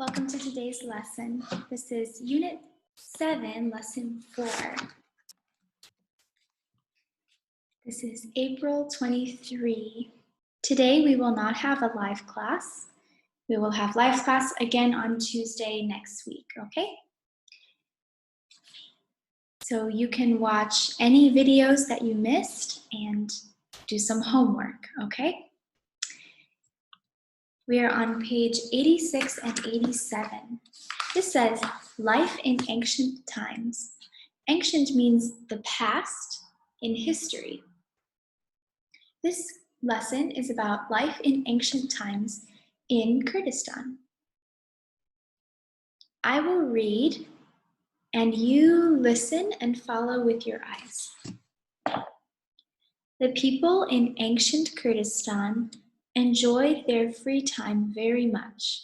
Welcome to today's lesson. This is Unit 7, Lesson 4. This is April 23. Today we will not have a live class. We will have live class again on Tuesday next week, okay? So you can watch any videos that you missed and do some homework, okay? We are on page 86 and 87. This says, life in ancient times. Ancient means the past in history. This lesson is about life in ancient times in Kurdistan. I will read and you listen and follow with your eyes. The people in ancient Kurdistan enjoyed their free time very much.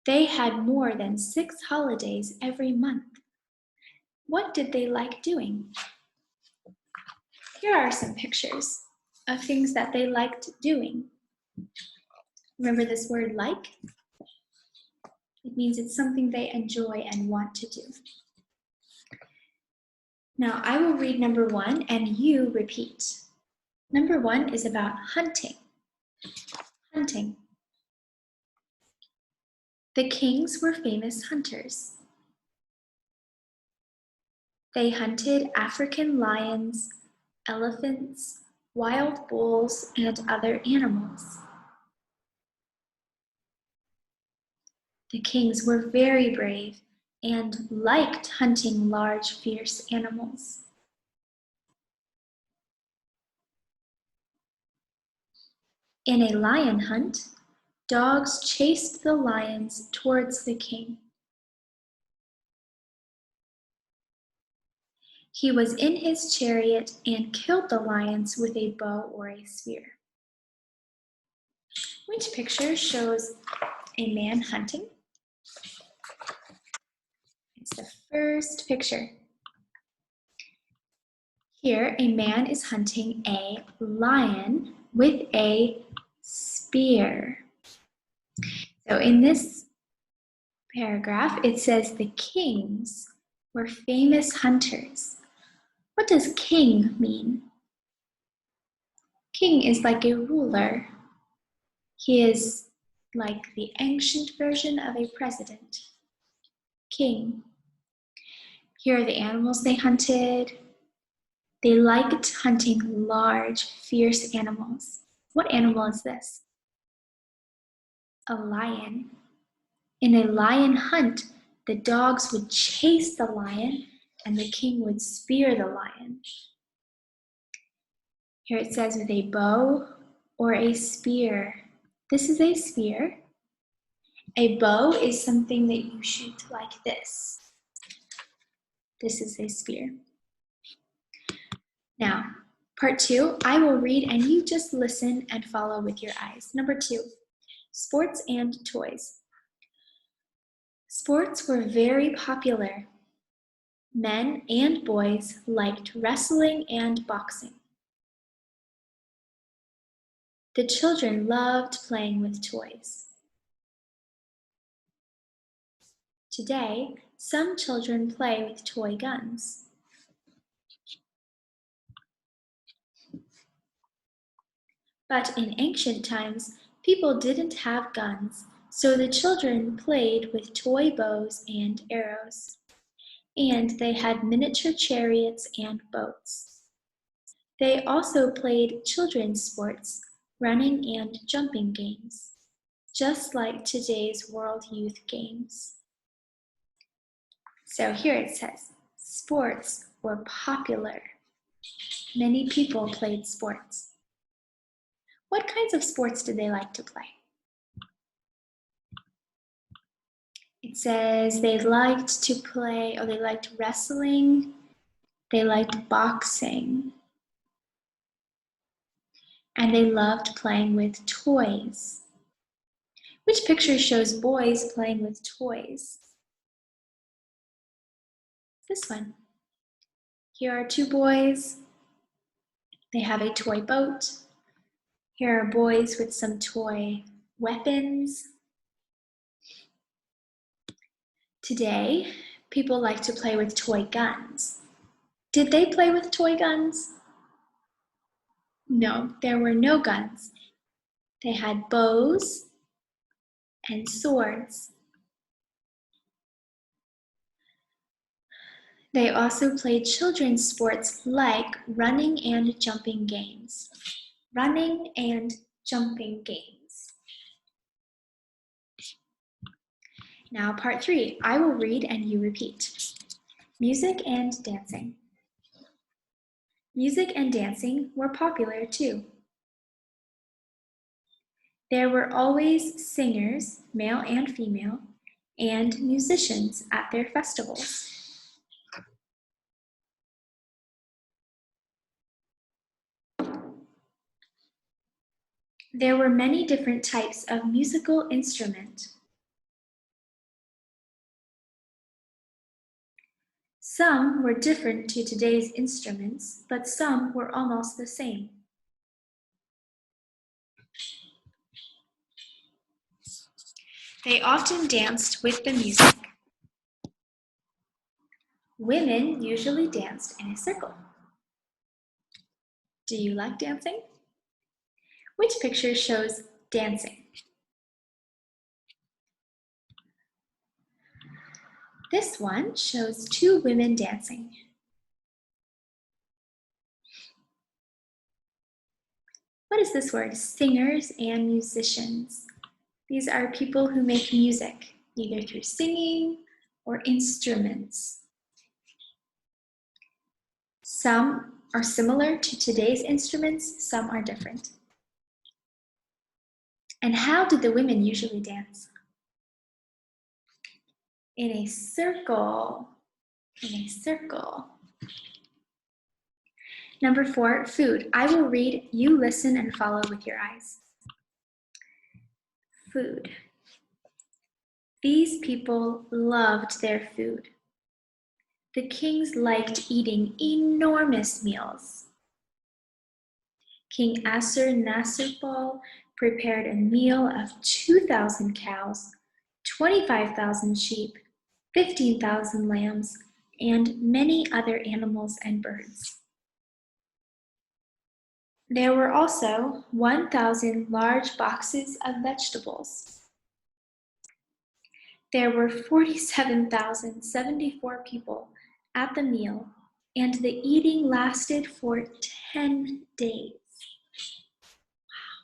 They had more than 6 holidays every month. What did they like doing? Here are some pictures of things that they liked doing. Remember this word like? It means it's something they enjoy and want to do. Now I will read number 1 and you repeat. Number 1 is about hunting. Hunting. The kings were famous hunters. They hunted African lions, elephants, wild bulls, and other animals. The kings were very brave and liked hunting large, fierce animals. In a lion hunt, dogs chased the lions towards the king. He was in his chariot and killed the lions with a bow or a spear. Which picture shows a man hunting? It's the first picture. Here, a man is hunting a lion with a spear. So in this paragraph, it says the kings were famous hunters. What does king mean? King is like a ruler. He is like the ancient version of a president. King. Here are the animals they hunted. They liked hunting large, fierce animals. What animal is this? A lion. In a lion hunt, the dogs would chase the lion and the king would spear the lion. Here it says with a bow or a spear. This is a spear. A bow is something that you shoot like this. This is a spear. Now, part 2, I will read and you just listen and follow with your eyes. Number 2, sports and toys. Sports were very popular. Men and boys liked wrestling and boxing. The children loved playing with toys. Today, some children play with toy guns. But in ancient times, people didn't have guns, so the children played with toy bows and arrows. And they had miniature chariots and boats. They also played children's sports, running and jumping games, just like today's World Youth Games. So here it says, sports were popular. Many people played sports. What kinds of sports did they like to play? It says they liked to play, or they liked wrestling, they liked boxing, and they loved playing with toys. Which picture shows boys playing with toys? This one. Here are 2 boys. They have a toy boat. Here are boys with some toy weapons. Today, people like to play with toy guns. Did they play with toy guns? No, there were no guns. They had bows and swords. They also played children's sports like running and jumping games. Running and jumping games. Now part 3, I will read and you repeat. Music and dancing. Music and dancing were popular too. There were always singers, male and female, and musicians at their festivals. There were many different types of musical instrument. Some were different to today's instruments, but some were almost the same. They often danced with the music. Women usually danced in a circle. Do you like dancing? Which picture shows dancing? This one shows 2 women dancing. What is this word? Singers and musicians. These are people who make music, either through singing or instruments. Some are similar to today's instruments, some are different. And how did the women usually dance? In a circle. In a circle. Number 4, food. I will read, you listen and follow with your eyes. Food. These people loved their food. The kings liked eating enormous meals. King Assur-Nasirpal prepared a meal of 2,000 cows, 25,000 sheep, 15,000 lambs, and many other animals and birds. There were also 1,000 large boxes of vegetables. There were 47,074 people at the meal, and the eating lasted for 10 days. Wow.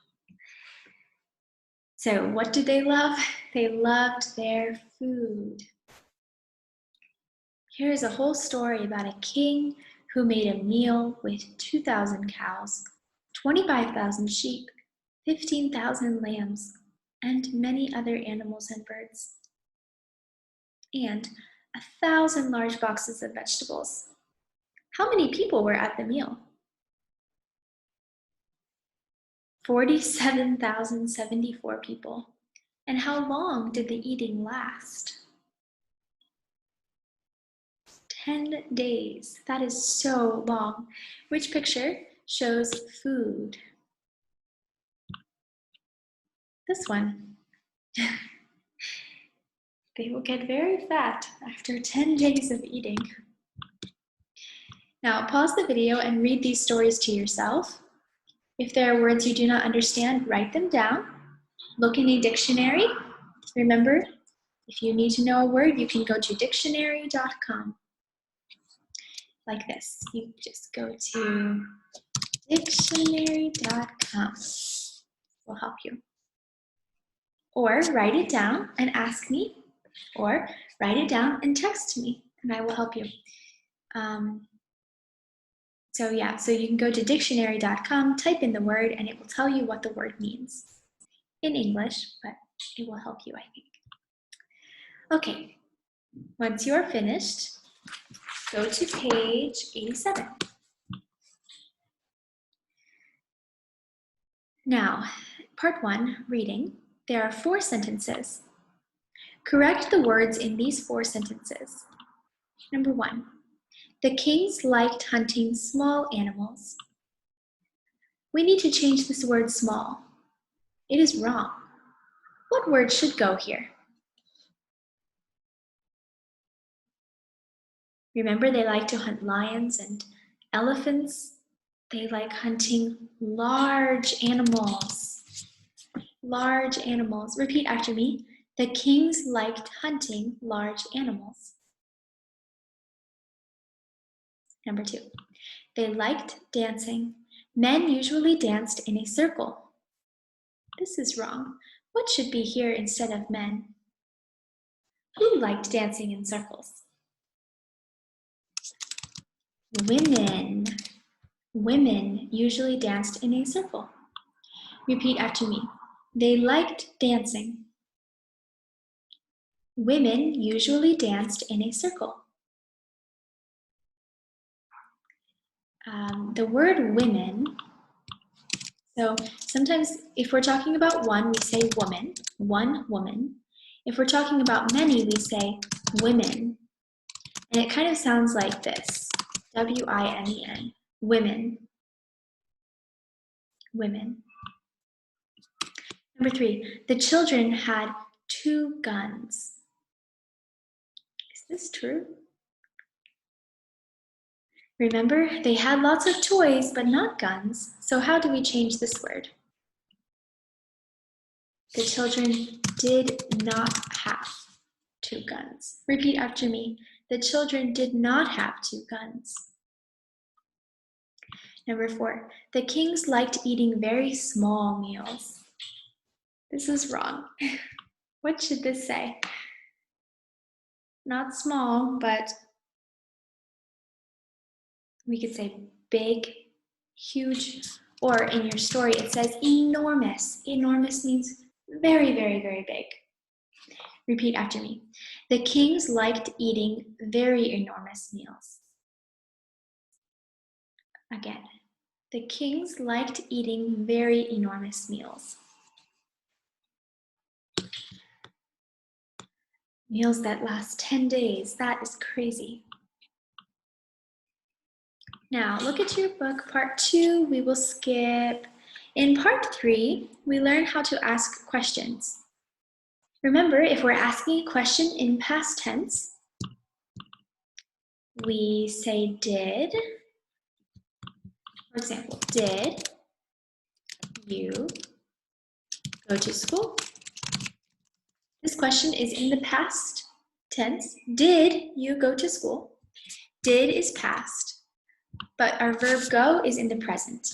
So what did they love? They loved their food. Here's a whole story about a king who made a meal with 2,000 cows, 25,000 sheep, 15,000 lambs, and many other animals and birds, and 1,000 large boxes of vegetables. How many people were at the meal? 47,074 people. And how long did the eating last? 10 days. That is so long. Which picture shows food? This one. They will get very fat after 10 days of eating. Now pause the video and read these stories to yourself. If there are words you do not understand, write them down. Look in a dictionary. Remember, if you need to know a word, you can go to dictionary.com. Like this. You just go to dictionary.com. Will help you. Or write it down and ask me, or write it down and text me, and I will help you. So you can go to dictionary.com, type in the word, and it will tell you what the word means in English, but it will help you, I think. Okay, once you're finished, go to page 87. Now, part 1, reading. There are 4 sentences. Correct the words in these 4 sentences. Number 1, the kings liked hunting small animals. We need to change this word small. It is wrong. What word should go here? Remember, they like to hunt lions and elephants. They like hunting large animals. Large animals. Repeat after me. The kings liked hunting large animals. Number 2. They liked dancing. Men usually danced in a circle. This is wrong. What should be here instead of men? Who liked dancing in circles? Women. Women usually danced in a circle. Repeat after me. They liked dancing. Women usually danced in a circle. The word women, so sometimes if we're talking about one, we say woman, one woman. If we're talking about many, we say women. And it kind of sounds like this, W-I-M-E-N, women, women. Number 3, the children had 2 guns. Is this true? Remember, they had lots of toys, but not guns. So how do we change this word? The children did not have 2 guns. Repeat after me. The children did not have 2 guns. Number 4, the kings liked eating very small meals. This is wrong. What should this say? Not small, but we could say big, huge, or in your story it says enormous. Enormous means very, very, very big. Repeat after me. The kings liked eating very enormous meals. Again, the kings liked eating very enormous meals. Meals that last 10 days, that is crazy. Now, look at your book, part 2, we will skip. In part 3, we learn how to ask questions. Remember, if we're asking a question in past tense, we say did. For example, did you go to school? This question is in the past tense. Did you go to school? Did is past, but our verb go is in the present.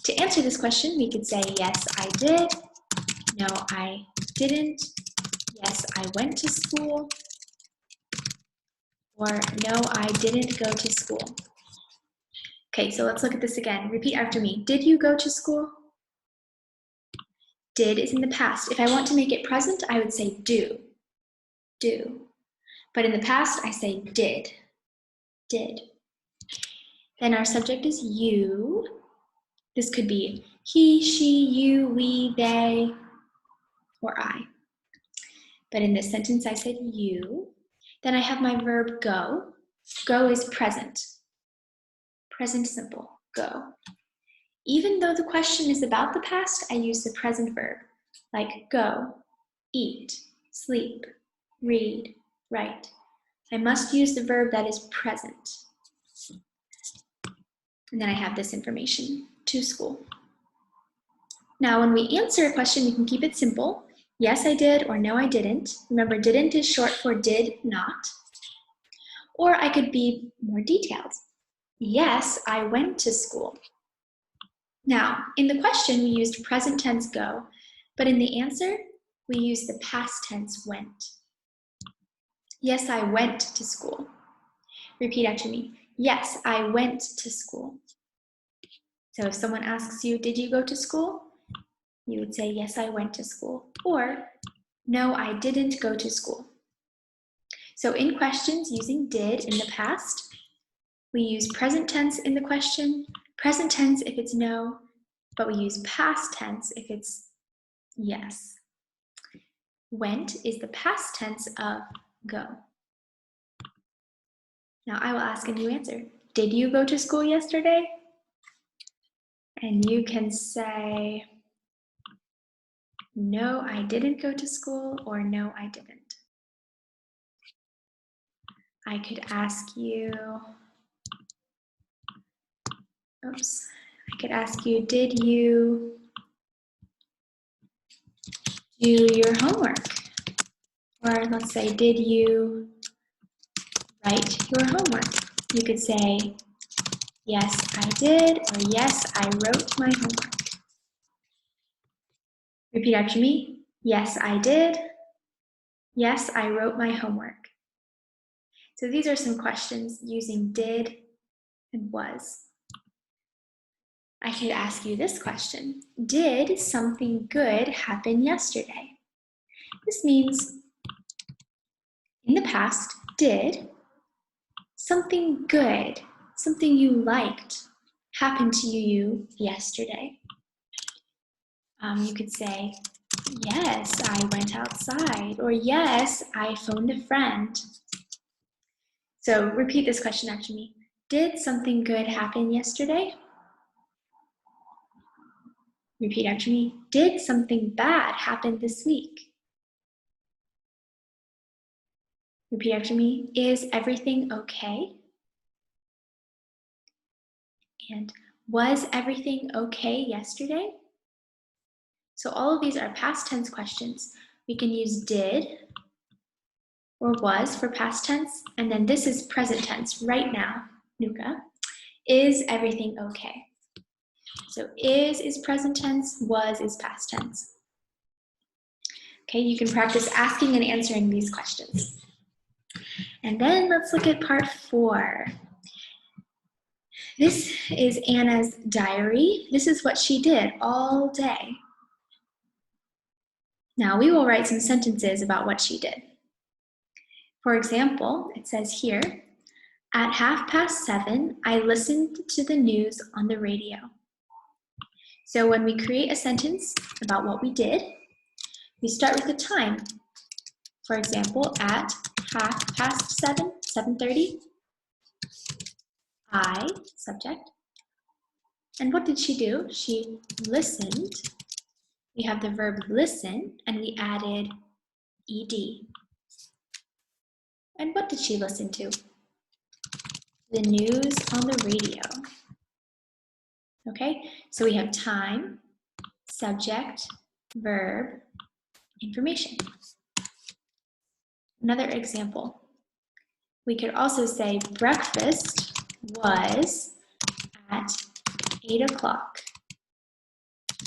To answer this question, we could say, yes, I did. No, I didn't. Yes, I went to school. Or no, I didn't go to school. Okay, so let's look at this again. Repeat after me. Did you go to school? Did is in the past. If I want to make it present, I would say do. Do. But in the past, I say did. Did. Then our subject is you. This could be he, she, you, we, they, or I. But in this sentence, I said you. Then I have my verb go. Go is present. Present simple, go. Even though the question is about the past, I use the present verb, like go, eat, sleep, read, write. I must use the verb that is present. And then I have this information, to school. Now, when we answer a question, we can keep it simple. Yes, I did, or no, I didn't. Remember, didn't is short for did not. Or I could be more detailed. Yes, I went to school. Now, in the question, we used present tense go, but in the answer, we used the past tense went. Yes, I went to school. Repeat after me. Yes, I went to school. So if someone asks you, did you go to school? You would say, yes, I went to school. Or, no, I didn't go to school. So in questions using did in the past, we use present tense in the question, present tense if it's no, but we use past tense if it's yes. Went is the past tense of go. Now I will ask and you answer. Did you go to school yesterday? And you can say, no, I didn't go to school, or no, I didn't. I could ask you, did you do your homework? Or let's say, did you write your homework? You could say, yes, I did, or yes, I wrote my homework. Repeat after me. Yes, I did. Yes, I wrote my homework. So these are some questions using did and was. I could ask you this question. Did something good happen yesterday? This means in the past, did something good, something you liked, happen to you yesterday? You could say, yes, I went outside, or yes, I phoned a friend. So repeat this question after me. Did something good happen yesterday? Repeat after me. Did something bad happen this week? Repeat after me. Is everything okay? And was everything okay yesterday? So all of these are past tense questions. We can use did or was for past tense, and then this is present tense right now, Nuka. Is everything okay? So is present tense, was is past tense. Okay, you can practice asking and answering these questions. And then let's look at part 4. This is Anna's diary. This is what she did all day. Now we will write some sentences about what she did. For example, it says here, at 7:30, I listened to the news on the radio. So when we create a sentence about what we did, we start with the time. For example, at 7:30, 7:30, I, subject. And what did she do? She listened. We have the verb listen, and we added ed. And what did she listen to? The news on the radio. Okay, so we have time, subject, verb, information. Another example. We could also say breakfast was at 8 o'clock.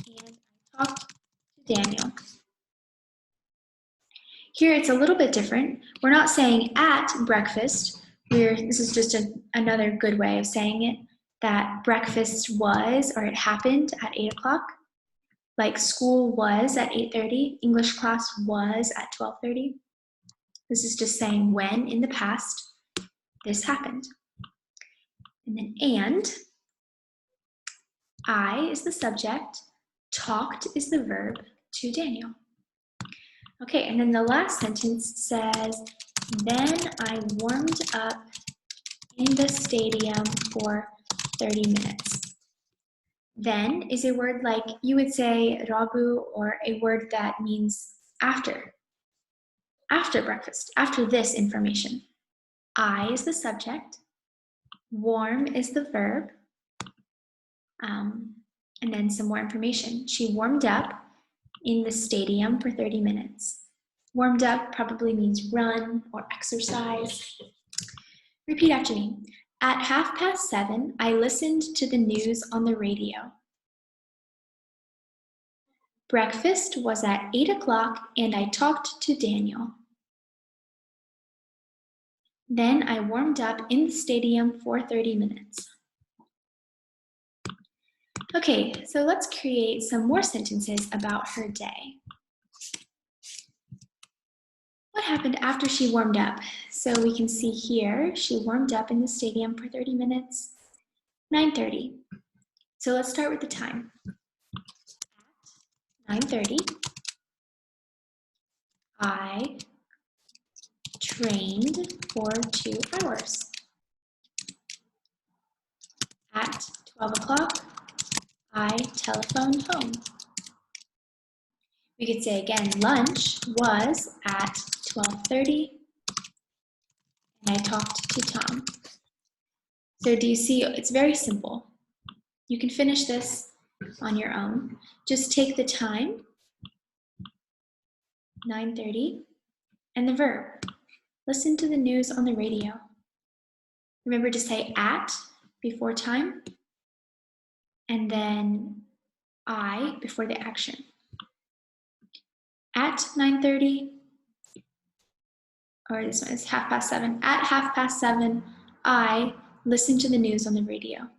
And I talked to Daniel. Here it's a little bit different. We're not saying at breakfast. This is just another good way of saying it, that breakfast was, or it happened at 8 o'clock. Like school was at 8:30, English class was at 12:30. This is just saying when in the past this happened. And then and, I is the subject, talked is the verb to Daniel. Okay, and then the last sentence says, then I warmed up in the stadium for 30 minutes. Then is a word like you would say rabu, or a word that means after. After breakfast, after this information. I is the subject, warm is the verb, and then some more information. She warmed up in the stadium for 30 minutes. Warmed up probably means run or exercise. Repeat after me. At 7:30, I listened to the news on the radio. Breakfast was at 8 o'clock and I talked to Daniel. Then I warmed up in the stadium for 30 minutes. Okay, so let's create some more sentences about her day. What happened after she warmed up? So we can see here, she warmed up in the stadium for 30 minutes, 9:30. So let's start with the time. At 9:30, I trained for 2 hours. At 12 o'clock, I telephoned home. We could say again, lunch was at 12:30. and I talked to Tom. So do you see, it's very simple. You can finish this on your own. Just take the time, 9:30, and the verb. Listen to the news on the radio. Remember to say at before time, and then I before the action. At 9:30, or this one is 7:30. At 7:30, I listen to the news on the radio.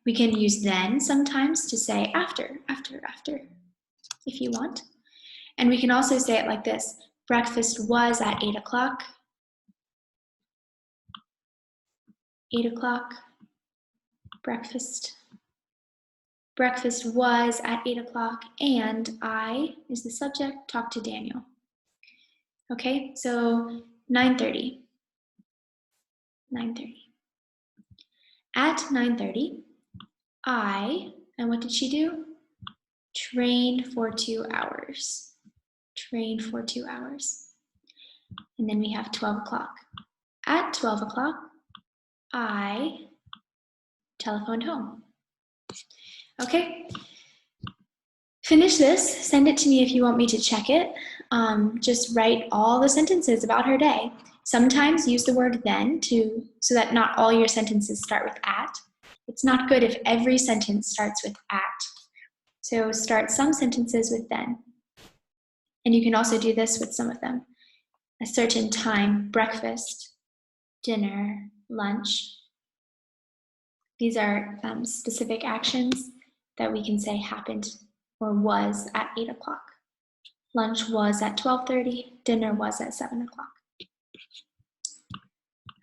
We can use then sometimes to say after, if you want. And we can also say it like this: breakfast was at 8 o'clock. 8 o'clock, breakfast. Breakfast was at 8 o'clock, and I is the subject, talk to Daniel. Okay, so 9:30. 9:30. At 9:30, and what did she do? Trained for 2 hours. Trained for 2 hours. And then we have 12 o'clock. At 12 o'clock, I telephoned home. Okay, finish this, send it to me if you want me to check it. Just write all the sentences about her day. Sometimes use the word then so that not all your sentences start with at. It's not good if every sentence starts with at. So start some sentences with then. And you can also do this with some of them. A certain time, breakfast, dinner, lunch. These are specific actions that we can say happened or was at 8 o'clock. Lunch was at 12:30, dinner was at 7 o'clock.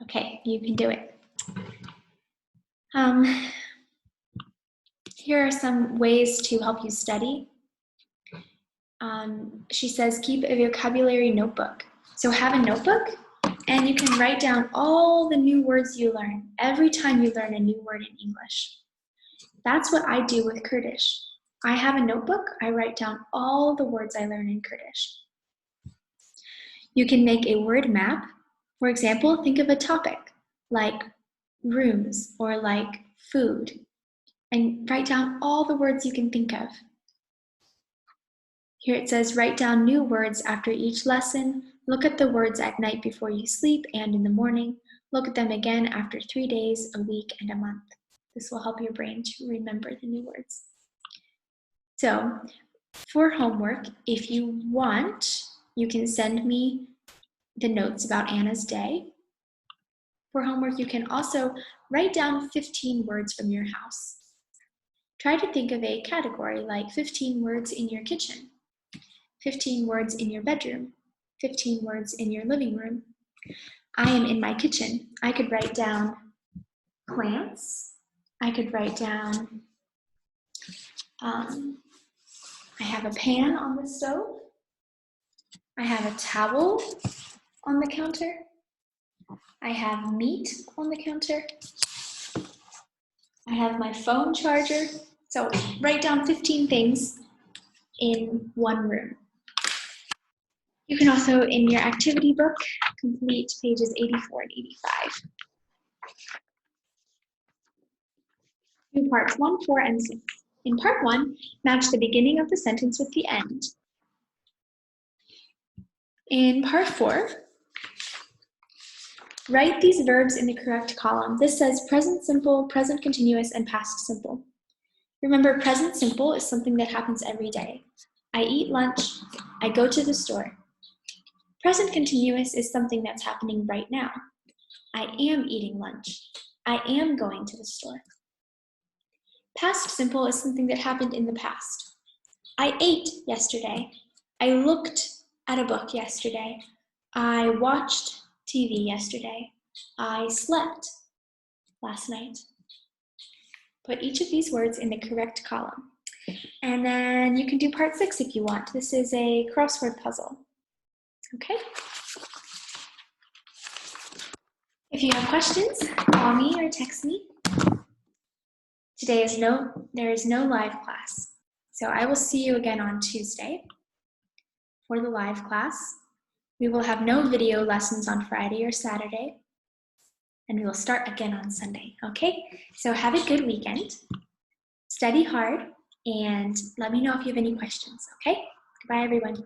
Okay, you can do it. Here are some ways to help you study. She says keep a vocabulary notebook. So have a notebook and you can write down all the new words you learn every time you learn a new word in English. That's what I do with Kurdish. I have a notebook, I write down all the words I learn in Kurdish. You can make a word map. For example, think of a topic like rooms or like food and write down all the words you can think of. Here it says write down new words after each lesson. Look at the words at night before you sleep and in the morning. Look at them again after 3 days, a week, and a month. This will help your brain to remember the new words. So for homework, if you want, you can send me the notes about Anna's day. For homework, you can also write down 15 words from your house. Try to think of a category like 15 words in your kitchen, 15 words in your bedroom, 15 words in your living room. I am in my kitchen. I could write down plants. I could write down, I have a pan on the stove. I have a towel on the counter. I have meat on the counter. I have my phone charger. So write down 15 things in one room. You can also, in your activity book, complete pages 84 and 85. Do parts 1, 4, and 6. In part 1, match the beginning of the sentence with the end. In part 4, write these verbs in the correct column. This says present simple, present continuous, and past simple. Remember, present simple is something that happens every day. I eat lunch, I go to the store. Present continuous is something that's happening right now. I am eating lunch. I am going to the store. Past simple is something that happened in the past. I ate yesterday. I looked at a book yesterday. I watched TV yesterday. I slept last night. Put each of these words in the correct column. And then you can do part 6 if you want. This is a crossword puzzle. Okay? If you have questions, call me or text me. There is no live class. So I will see you again on Tuesday for the live class. We will have no video lessons on Friday or Saturday, and we will start again on Sunday, okay? So have a good weekend, study hard, and let me know if you have any questions, okay? Goodbye, everyone.